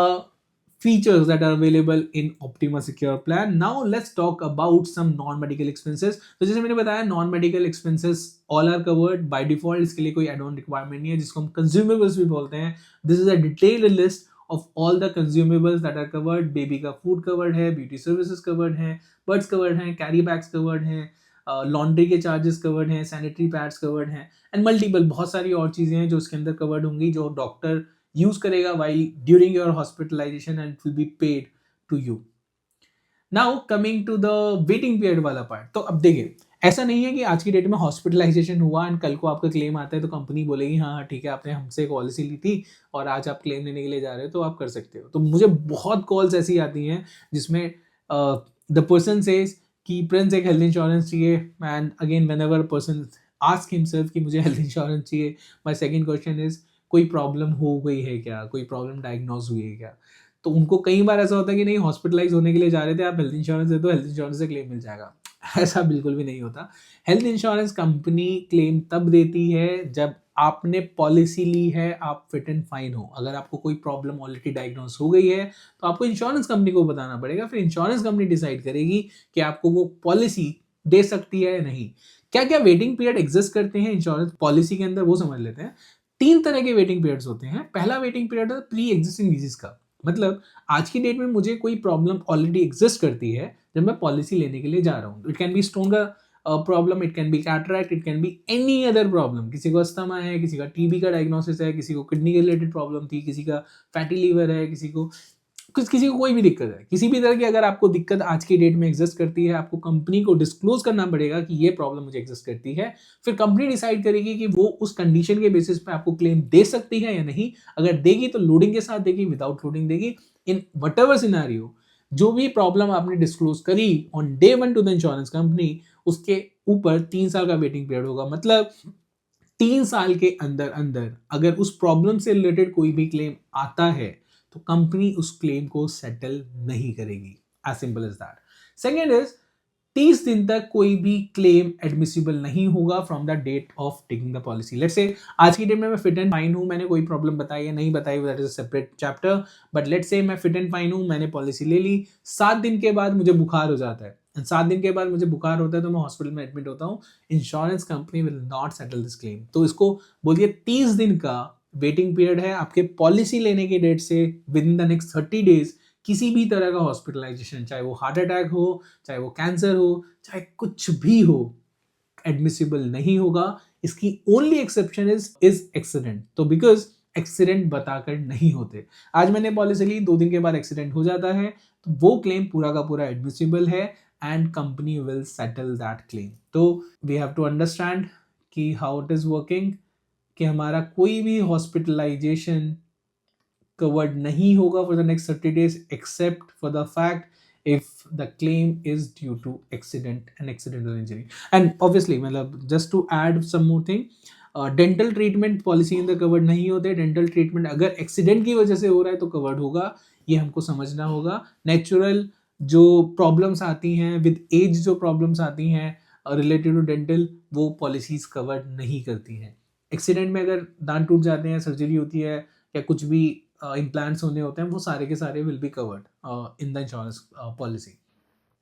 features that are available in Optima Secure Plan. Now let's talk about some non-medical expenses. तो जैसे मैंने बताया non-medical expenses all are covered by default, इसके लिए कोई add-on requirement नहीं है जिसको हम consumables भी बोलते हैं। This is a detailed list of all the consumables that are covered. Baby का फूड कवर्ड है, ब्यूटी सर्विसेज कवर्ड हैं, बर्ड्स कवर्ड हैं, कैरी बैग्स कवर्ड हैं, लॉन्ड्री के चार्जेस कवर्ड हैं, सैनिटरी पैड्स कवर्ड हैं एंड मल्टीपल बहुत सारी और चीज़ें हैं जो इसके अंदर कवर्ड होंगी जो डॉक्टर यूज करेगा while during your hospitalization and it will be paid to you. Now coming to the waiting period वाला पार्ट, तो अब देखिए ऐसा नहीं है कि आज की डेट में हॉस्पिटलाइजेशन हुआ एंड कल को आपका क्लेम आता है तो कंपनी बोलेगी हाँ ठीक है आपने हमसे पॉलिसी ली थी और आज आप क्लेम लेने के लिए जा रहे हो तो आप कर सकते हो। तो मुझे बहुत कॉल्स ऐसी आती हैं जिसमें द पर्सन सेज कि प्रिंस एक हेल्थ इंश्योरेंस चाहिए and again when ever person ask himself कि मुझे हेल्थ इंश्योरेंस चाहिए, माय सेकंड क्वेश्चन इज कोई प्रॉब्लम हो गई है क्या, कोई प्रॉब्लम डायग्नोज हुई है क्या। तो उनको कई बार ऐसा होता है कि नहीं हॉस्पिटलाइज होने के लिए जा रहे थे, आप हेल्थ इंश्योरेंस दे दो, हेल्थ इंश्योरेंस से क्लेम मिल जाएगा। ऐसा बिल्कुल भी नहीं होता। हेल्थ इंश्योरेंस कंपनी क्लेम तब देती है जब आपने पॉलिसी ली है, आप फिट एंड फाइन हो। अगर आपको कोई प्रॉब्लम ऑलरेडी डायग्नोज हो गई है तो आपको इंश्योरेंस कंपनी को बताना पड़ेगा, फिर इंश्योरेंस कंपनी डिसाइड करेगी कि आपको वो पॉलिसी दे सकती है या नहीं। क्या क्या वेटिंग पीरियड एग्जिस्ट करते हैं इंश्योरेंस पॉलिसी के अंदर वो समझ लेते हैं। 3 तरह के वेटिंग पीरियड्स होते हैं। पहला वेटिंग पीरियड है प्री एग्जिस्टिंग डिजीज का, मतलब आज की डेट में मुझे कोई प्रॉब्लम ऑलरेडी एग्जिस्ट करती है जब मैं पॉलिसी लेने के लिए जा रहा हूँ। इट कैन बी स्टोन का problem, it can be cataract, it can be any other problem. किसी को अस्थमा है, किसी का टीबी का डायग्नोसिस है, किसी को किडनी के रिलेटेड प्रॉब्लम थी, किसी का फैटी लीवर है, किसी को किसी को कोई भी दिक्कत है, किसी भी तरह की अगर आपको दिक्कत आज की डेट में एग्जिस्ट करती है, आपको कंपनी को डिस्क्लोज करना पड़ेगा कि ये प्रॉब्लम मुझे एग्जिस्ट करती है। फिर कंपनी डिसाइड करेगी कि वो उस कंडीशन के बेसिस पे आपको क्लेम दे सकती है या नहीं। अगर देगी तो लोडिंग के साथ देगी, विदाउट लोडिंग देगी। इन वट सिनेरियो जो भी प्रॉब्लम आपने डिस्क्लोज करी on day 1 to the insurance company, उसके ऊपर 3 साल का वेटिंग पीरियड होगा। मतलब 3 साल के अंदर अंदर अगर उस प्रॉब्लम से रिलेटेड कोई भी क्लेम आता है तो कंपनी उस क्लेम को सेटल नहीं करेगी। As simple as that. Second is 30 दिन तक कोई भी क्लेम एडमिसिबल नहीं होगा from the date of taking the policy. Let's say आज की डेट में मैं फिट एंड फाइन हूं, मैंने कोई प्रॉब्लम बताई है नहीं बताई, that is a separate chapter. But let's say मैं फिट एंड फाइन हूं, मैंने पॉलिसी ले ली, 7 दिन के बाद मुझे बुखार हो जाता है, 7 दिन के बाद मुझे बुखार होता है तो मैं हॉस्पिटल में एडमिट होता हूं। Insurance company will not settle this claim. तो इसको बोलिए 30 दिन का वेटिंग पीरियड है आपके पॉलिसी लेने के डेट से। With in the next 30 days किसी भी तरह का हॉस्पिटलाइजेशन, चाहे वो हार्ट अटैक हो, चाहे वो कैंसर हो, चाहे कुछ भी हो, एडमिसिबल नहीं होगा। इसकी ओनली एक्सेप्शन इज एक्सीडेंट। तो बिकॉज एक्सीडेंट बताकर नहीं होते, आज मैंने पॉलिसी ली, 2 दिन के बाद एक्सीडेंट हो जाता है, तो वो क्लेम पूरा का पूरा एडमिसिबल है and company will settle that claim. तो वी हैव टू अंडरस्टैंड कि हाउ इट इज वर्किंग, कि हमारा कोई भी हॉस्पिटलाइजेशन कवर्ड नहीं होगा for the next 30 days except for the fact if the claim is due to accident and accidental injury. And obviously मतलब just to add some more thing, dental treatment policy के अंदर covered नहीं होते। Dental treatment अगर accident की वजह से हो रहा है तो कवर्ड होगा, ये हमको समझना होगा। नेचुरल जो प्रॉब्लम्स आती हैं, विद एज जो प्रॉब्लम्स आती हैं रिलेटेड टू डेंटल, वो पॉलिसीज कवर्ड नहीं करती हैं। एक्सीडेंट में अगर दांत टूट जाते हैं, सर्जरी होती है या कुछ भी इम्प्लांट्स होने होते हैं, वो सारे के सारे will be covered in the insurance policy.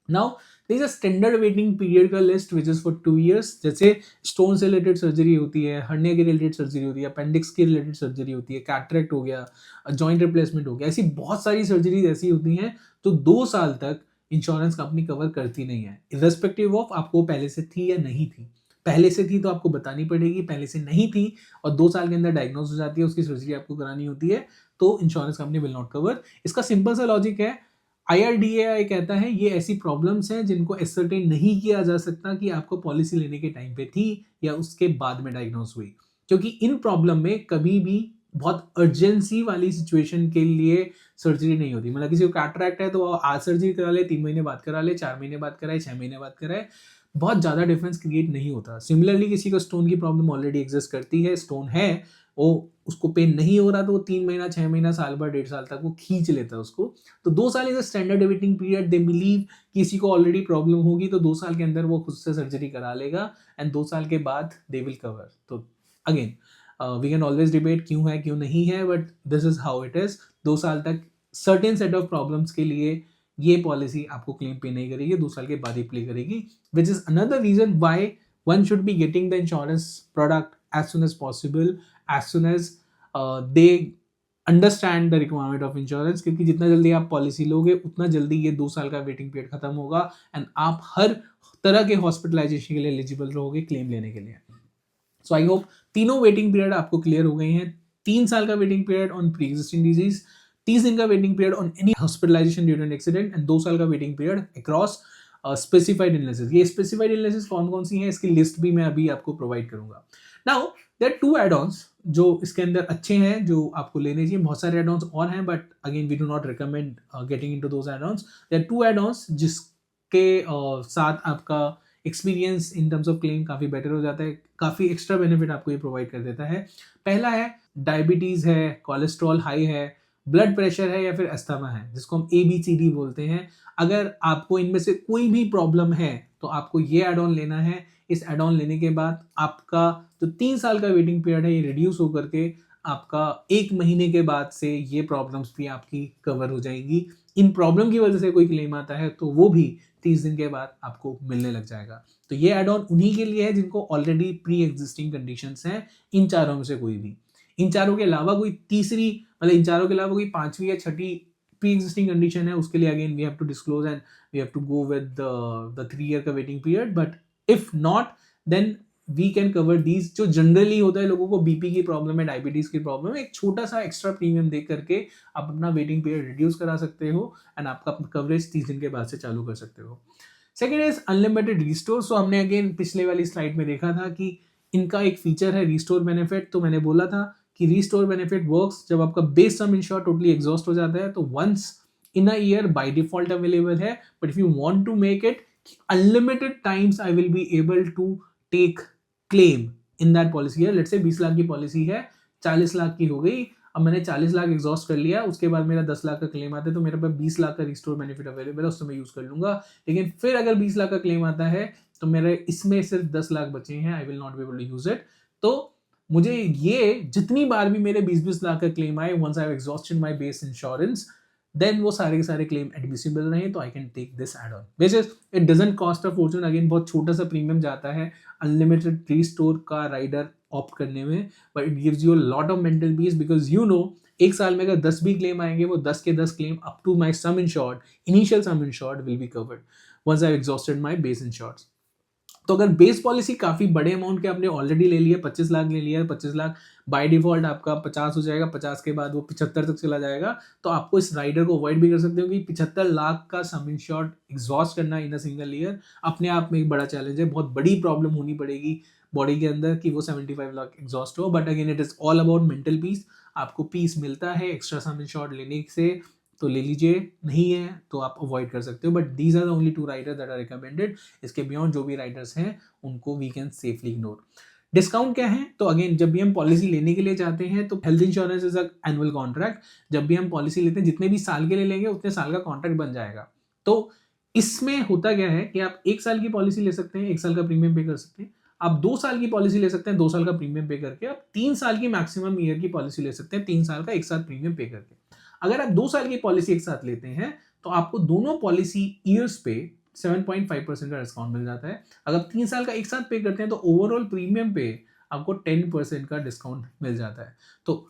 Now there is a standard waiting period का list which is for 2 years। जैसे स्टोन से रिलेटेड सर्जरी होती है, हर्निया के रिलेटेड सर्जरी होती है, अपेंडिक्स के रिलेटेड सर्जरी होती है, कैटरेक्ट हो गया, जॉइंट रिप्लेसमेंट हो गया, ऐसी बहुत सारी सर्जरीज ऐसी होती हैं तो 2 साल तक इंश्योरेंस कंपनी कवर करती नहीं है, इर्रेस्पेक्टिव ऑफ आपको पहले से थी या नहीं थी। पहले से थी तो आपको बतानी पड़ेगी, पहले से नहीं थी और 2 साल के अंदर डायग्नोज हो जाती है, उसकी सर्जरी आपको करानी होती है, तो insurance company will not cover. इसका सिंपल सा लॉजिक है, IRDAI कहता है ये ऐसी प्रॉब्लम्स हैं जिनको एसर्टेन नहीं किया जा सकता कि आपको पॉलिसी लेने के टाइम पे थी या उसके बाद में डायग्नोज हुई, क्योंकि इन प्रॉब्लम में कभी भी बहुत अर्जेंसी वाली सिचुएशन के लिए सर्जरी नहीं होती। मतलब किसी को कैटरैक्ट है तो आज सर्जरी करा ले, 3 महीने बाद करा ले, 4 महीने बाद कराए, 6 महीने बाद कराए, बहुत ज़्यादा डिफरेंस क्रिएट नहीं होता। सिमिलरली किसी को स्टोन की प्रॉब्लम ऑलरेडी एग्जिस्ट करती है, स्टोन है, वो उसको पेन नहीं हो रहा तो वो 3 महीना, 6 महीना, साल भर, 1.5 साल तक वो खींच लेता है उसको। तो 2 साल is a standard waiting period. They believe किसी को ऑलरेडी प्रॉब्लम होगी तो 2 साल के अंदर वो खुद से सर्जरी करा लेगा एंड 2 साल के बाद दे विल कवर। तो again we can always debate क्यों है क्यों नहीं है, but this is how it is. 2 साल तक सर्टेन सेट ऑफ प्रॉब्लम्स के लिए ये पॉलिसी आपको क्लेम पे नहीं करेगी, 2 साल के बाद ही प्ले करेगी, which is another reason why one should be getting the insurance product as soon as possible, as soon as they understand the requirement of insurance। क्योंकि जितना जल्दी आप पॉलिसी लोगे उतना जल्दी ये 2 साल का वेटिंग पीरियड खत्म होगा एंड आप हर तरह के हॉस्पिटलाइजेशन के लिए एलिजिबल रहोगे क्लेम लेने के लिए। सो आई होप तीनों वेटिंग पीरियड आपको क्लियर हो गए हैं। 3 साल का waiting period on pre existing disease, 30 दिन का waiting period on any hospitalisation due to an accident and 2 साल का waiting period across specified illnesses. ये स्पेसिफाइड इलनेसेस कौन कौन सी हैं इसकी लिस्ट भी मैं अभी आपको प्रोवाइड करूंगा। नाउ देयर आर 2 एड-ऑन्स जो इसके अंदर अच्छे हैं, जो आपको लेने चाहिए। बहुत सारे एड-ऑन्स और हैं but again we do not recommend getting into those add ons. There are 2 add ons जिसके साथ आपका experience in terms of claim काफ़ी बेटर हो जाता है, काफ़ी एक्स्ट्रा बेनिफिट आपको ये प्रोवाइड कर देता है। पहला है डायबिटीज़ है, कोलेस्ट्रॉल हाई है, ब्लड प्रेशर है या फिर अस्थमा है, जिसको हम ABCD बोलते हैं। अगर आपको इनमें से कोई भी प्रॉब्लम है तो आपको ये एड ऑन लेना है। इस एड ऑन लेने के बाद आपका जो 3 साल का वेटिंग पीरियड है ये रिड्यूस होकर के आपका 1 महीने के बाद से ये प्रॉब्लम्स भी आपकी कवर हो जाएंगी। इन प्रॉब्लम की वजह से कोई क्लेम आता है तो वो भी 30 दिन के बाद आपको मिलने लग जाएगा। तो ये एड ऑन उन्हीं के लिए है जिनको ऑलरेडी प्री एग्जिस्टिंग कंडीशंस हैं, इन चारों में से कोई भी। इन चारों के अलावा कोई तीसरी, मतलब इन चारों के अलावा कोई 5वीं या 6ठी प्री एग्जिस्टिंग कंडीशन है, उसके लिए again we have to disclose and we have to go with the 3 year का waiting period. But if not then we can cover these. जो जनरली होता है लोगों को बीपी की प्रॉब्लम है, डायबिटीज की प्रॉब्लम है, एक छोटा सा एक्स्ट्रा प्रीमियम दे करके आप अपना वेटिंग पीरियड रिड्यूस करा सकते हो एंड आपका कवरेज 30 दिन के बाद से चालू कर सकते हो। Second is unlimited restore. So हमने अगेन पिछले वाली स्लाइड में देखा था कि इनका एक फीचर है रिस्टोर बेनिफिट। तो मैंने बोला था कि रिस्टोर बेनिफिट वर्क्स जब आपका base sum insure totally exhaust हो जाता है, तो once in a year by default available है, but if you want to make it unlimited times I will be able to take claim in that policy year. Let's say 20 lakh की policy है, 40 लाख की हो गई, अब मैंने 40 लाख एग्जॉस्ट कर लिया, उसके बाद मेरा 10 लाख का क्लेम आता है, तो मेरे पास 20 लाख का रिस्टोर बेनिफिट अवेलेबल है, उससे मैं यूज कर लूंगा। लेकिन फिर अगर 20 लाख का क्लेम आता है तो मेरे इसमें सिर्फ 10 लाख बचे हैं, I will not be able to use it. तो मुझे ये जितनी बार भी मेरे 20-20 लाख का क्लेम आए, once I have exhausted my base insurance, then वो सारे के सारे क्लेम एडमिसिबल रहे, तो I can take this add on. Which is it doesn't cost a fortune, again बहुत छोटा सा प्रीमियम जाता है अनलिमिटेड रिस्टोर का राइडर ऑप्ट करने में, but it gives you a lot of mental peace because you know एक साल में अगर 10 भी क्लेम आएंगे, वो 10 के 10 claim up to my sum insured, initial sum insured will be covered once I exhausted my base insured. तो अगर बेस पॉलिसी काफी बड़े अमाउंट के आपने ऑलरेडी ले लिया, 25 लाख ले लिया, 25 लाख बाय डिफॉल्ट आपका 50 हो जाएगा, 50 के बाद वो 75 तक चला जाएगा, तो आपको इस राइडर को अवॉइड भी कर सकते हो कि 75 लाख का सम इंश्योर्ड एग्जॉस्ट करना इन अ सिंगल ईयर अपने आप में एक बड़ा चैलेंज है। बहुत बड़ी प्रॉब्लम होनी पड़ेगी बॉडी के अंदर कि वो 75 लाख एग्जॉस्ट हो, but again it is all about mental peace. आपको पीस मिलता है एक्स्ट्रा सम इंश्योर्ड लेने से, तो ले लीजिए, नहीं है तो आप अवॉइड कर सकते हो, but these are the only 2 rider that are recommended. इसके बियॉन्ड जो भी राइडर्स हैं उनको we can safely ignore. Discount क्या है? तो अगेन जब भी हम पॉलिसी लेने के लिए जाते हैं तो health insurance is a annual contract. जब भी हम पॉलिसी लेते हैं जितने भी साल के लिए लेंगे उतने साल का कॉन्ट्रैक्ट बन जाएगा। तो इसमें होता क्या है कि आप 1 साल की पॉलिसी ले सकते हैं, 1 साल का प्रीमियम पे कर सकते हैं। आप 2 साल की पॉलिसी ले सकते हैं, 2 साल का प्रीमियम पे करके। आप 3 साल की मैक्सिमम ईयर की पॉलिसी ले सकते हैं, 3 साल का एक साथ प्रीमियम पे करके। अगर आप 2 साल की पॉलिसी एक साथ लेते हैं तो आपको दोनों पॉलिसी ईयर्स पे 7.5% का डिस्काउंट मिल जाता है। अगर 3 साल का एक साथ पे करते हैं तो ओवरऑल प्रीमियम पे आपको 10% का डिस्काउंट मिल जाता है। तो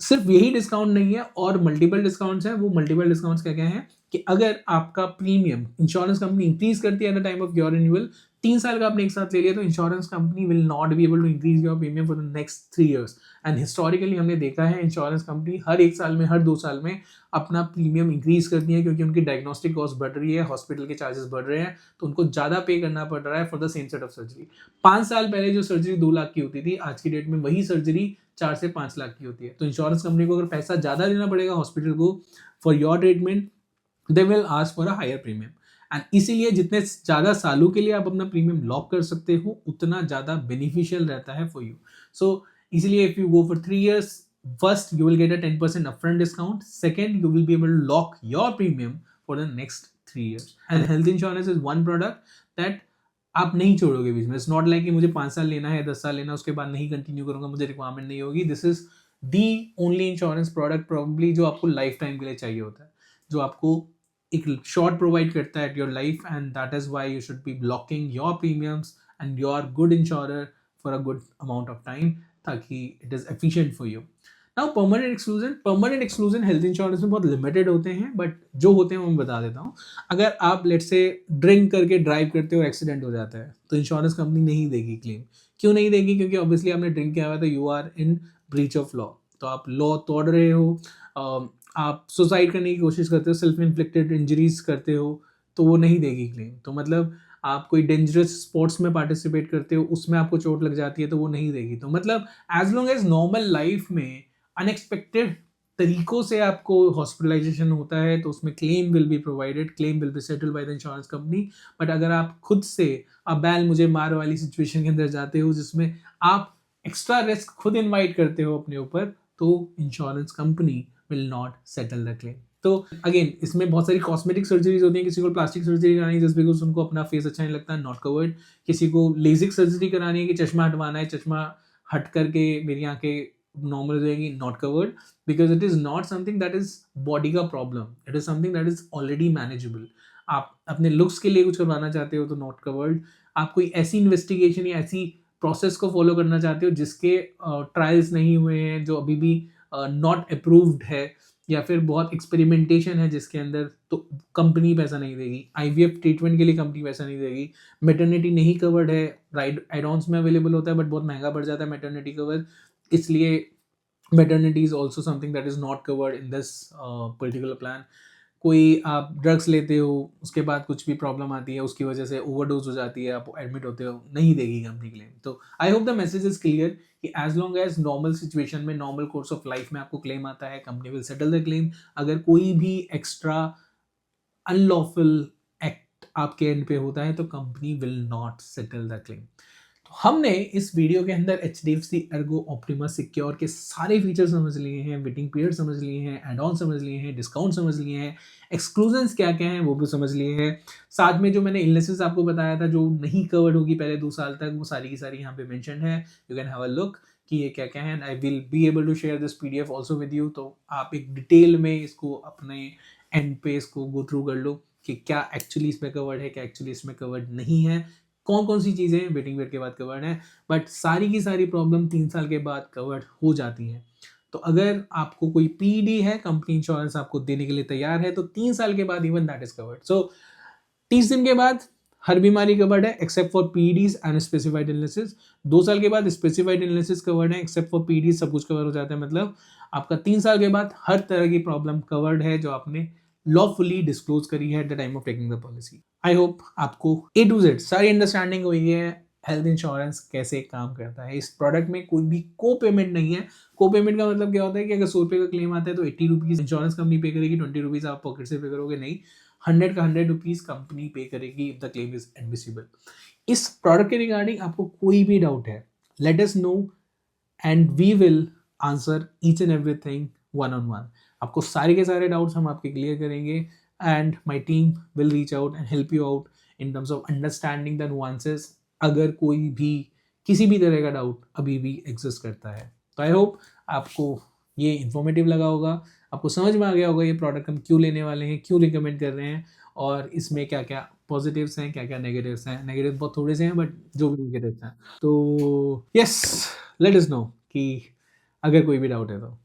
सिर्फ यही डिस्काउंट नहीं है, और मल्टीपल डिस्काउंट्स हैं। वो मल्टीपल डिस्काउंट्स क्या क्या हैं कि अगर आपका प्रीमियम इंश्योरेंस कंपनी इंक्रीज करती है at the time of your renewal, 3 साल का आपने एक साथ ले लिया, तो insurance company will not be able to increase your premium for the next 3 years. And historically हमने देखा है इंश्योरेंस कंपनी हर 1 साल में, हर 2 साल में अपना प्रीमियम इंक्रीज करती है, क्योंकि उनकी डायग्नोस्टिक कॉस्ट बढ़ रही है, हॉस्पिटल के चार्जेस बढ़ रहे हैं, तो उनको ज़्यादा पे करना पड़ रहा है for the same set of surgery. 5 साल पहले जो सर्जरी 2 लाख की होती थी, आज की डेट में वही सर्जरी 4 से 5 लाख की होती है। तो इंश्योरेंस कंपनी को अगर पैसा ज़्यादा देना पड़ेगा हॉस्पिटल को for your treatment, they will ask for a higher premium. And इसीलिए जितने ज़्यादा सालों के लिए आप अपना प्रीमियम लॉक कर सकते हो उतना ज़्यादा बेनिफिशियल रहता है फॉर यू। सो इसीलिए if you go for 3 years, first you will get a 10% upfront discount, second you will be able to lock your premium for the next 3 years. And health insurance is one product that आप नहीं छोड़ोगे बीच में। It's not like कि मुझे 5 साल लेना है, 10 साल लेना है, उसके बाद नहीं कंटिन्यू करूंगा, मुझे रिक्वायरमेंट नहीं होगी। This is the only insurance product probably जो आपको लाइफ टाइम के लिए चाहिए होता है, जो आपको एक शॉर्ट प्रोवाइड करता है at your life, and that is why you should be blocking your premiums and your good insurer for a good amount of time, ताकि it is efficient for you. Now permanent exclusion health insurance में बहुत limited होते हैं, but जो होते हैं वो मैं बता देता हूँ। अगर आप लेट से ड्रिंक करके ड्राइव करते हो, एक्सीडेंट हो जाता है, तो इंश्योरेंस कंपनी नहीं देगी क्लेम। क्यों नहीं देगी? क्योंकि ऑब्वियसली आपने ड्रिंक किया हुआ है, तो you are in breach of law, तो आप लॉ तोड़ रहे हो, आप सुसाइड करने की कोशिश करते हो, सेल्फ इन्फ्लिक्टेड इंजरीज करते हो, तो वो नहीं देगी क्लेम। तो मतलब आप कोई डेंजरस स्पोर्ट्स में पार्टिसिपेट करते हो, उसमें आपको चोट लग जाती है, तो वो नहीं देगी। तो मतलब as long as normal life में अनएक्सपेक्टेड तरीकों से आपको हॉस्पिटलाइजेशन होता है, तो उसमें claim will be provided, claim will be settled by the insurance company. But अगर आप खुद से अब बैल मुझे मार वाली सिचुएशन के अंदर जाते हो, जिसमें आप एक्स्ट्रा रिस्क खुद इनवाइट करते हो अपने ऊपर, तो insurance company will not settle the claim. तो अगेन इसमें बहुत सारी कॉस्मेटिक सर्जरीज होती हैं। किसी को प्लास्टिक सर्जरी करानी है जस्ट बिकॉज उनको अपना फेस अच्छा नहीं लगता है, नॉट कवर्ड। किसी को लेजिक सर्जरी करानी है कि चश्मा हटवाना है, चश्मा हट करके मेरी आंखें नॉर्मल हो जाएगी, not covered, because it is not something that is body का problem, it is something that is already manageable. आप अपने लुक्स के लिए कुछ करवाना चाहते हो तो नॉट कवर्ड। आप कोई ऐसी इन्वेस्टिगेशन या ऐसी प्रोसेस को फॉलो करना चाहते हो जिसके ट्रायल्स नहीं हुए हैं, जो अभी भी नॉट अप्रूव्ड है, या फिर बहुत एक्सपेरिमेंटेशन है जिसके अंदर, तो कंपनी पैसा नहीं देगी। आईवीएफ ट्रीटमेंट के लिए कंपनी पैसा नहीं देगी। मैटरनिटी नहीं कवर्ड है, राइट एड-ऑन्स में अवेलेबल होता है बट बहुत महंगा पड़ जाता है मैटरनिटी कवर, इसलिए maternity is also something that is not covered in this particular plan. कोई आप ड्रग्स लेते हो, उसके बाद कुछ भी प्रॉब्लम आती है, उसकी वजह से ओवरडोज हो जाती है, आप एडमिट होते हो, नहीं देगी कंपनी क्लेम। तो I hope the message is clear कि as long as normal situation में, नॉर्मल कोर्स ऑफ लाइफ में आपको क्लेम आता है, company will settle the claim. अगर कोई भी एक्स्ट्रा अनलॉफुल एक्ट आपके एंड पे होता है तो company will not settle the claim. तो हमने इस वीडियो के अंदर HDFC ERGO Optima Secure के सारे फीचर समझ लिए हैं, वेटिंग पीरियड समझ लिए हैं, एड ऑन समझ लिए हैं, डिस्काउंट समझ लिए हैं, एक्सक्लूजन्स क्या क्या हैं वो भी समझ लिए हैं। साथ में जो मैंने इलनेसेस आपको बताया था जो नहीं कवर्ड होगी पहले 2 साल तक, वो सारी की सारी यहाँ पे मेंशन है। You can have a look कि ये क्या क्या है, and I will be able to share this PDF also with you. तो आप एक डिटेल में इसको अपने एंड पे इसको गो थ्रू कर लो कि क्या एक्चुअली इसमें कवर्ड है, क्या एक्चुअली इसमें कवर्ड नहीं है, कौन कौन सी चीज़ें वेटिंग पीरियड के बाद कवर्ड हैं। बट सारी की सारी प्रॉब्लम 3 साल के बाद कवर्ड हो जाती हैं। तो अगर आपको कोई पीडी है, कंपनी इंश्योरेंस आपको देने के लिए तैयार है, तो 3 साल के बाद इवन दैट इज कवर्ड। सो 30 दिन के बाद हर बीमारी कवर्ड है except for PDs and specified illnesses. 2 साल के बाद स्पेसिफाइड इलनेसेस कवर्ड है एक्सेप्ट फॉर पीडीज, सब कुछ कवर हो जाता है। मतलब आपका 3 साल के बाद हर तरह की प्रॉब्लम कवर्ड है जो आपने लॉफुली डिस्क्लोज करी है at the time of taking the policy. I hope आपको A to Z सारी अंडरस्टैंडिंग हुई है हेल्थ इंश्योरेंस कैसे काम करता है। इस प्रोडक्ट में कोई भी को पेमेंट नहीं है। को पेमेंट का मतलब क्या होता है कि अगर 100 रुपये का क्लेम आता है तो 80 रुपीज़ इंश्योरेंस कंपनी पे करेगी, 20 रुपीज़ आप पॉकेट से पे करोगे। नहीं, 100 का 100 रुपीज़ कंपनी पे करेगी if the claim is admissible. इस प्रोडक्ट के रिगार्डिंग आपको कोई भी डाउट है, let us know and we will answer each and everything one on one. आपको सारे के सारे डाउट्स हम आपके क्लियर करेंगे and my team will reach out and help you out in terms of understanding the nuances अगर कोई भी किसी भी तरह का डाउट अभी भी एग्जिस्ट करता है। तो आई होप आपको ये इन्फॉर्मेटिव लगा होगा, आपको समझ में आ गया होगा ये प्रोडक्ट हम क्यों लेने वाले हैं, क्यों रिकमेंड कर रहे हैं, और इसमें क्या क्या पॉजिटिव्स हैं, क्या क्या नेगेटिव्स हैं। नेगेटिव बहुत थोड़े से हैं बट जो भी नेगेटिव्स हैं। तो यस, लेट अस नो कि अगर कोई भी डाउट है तो।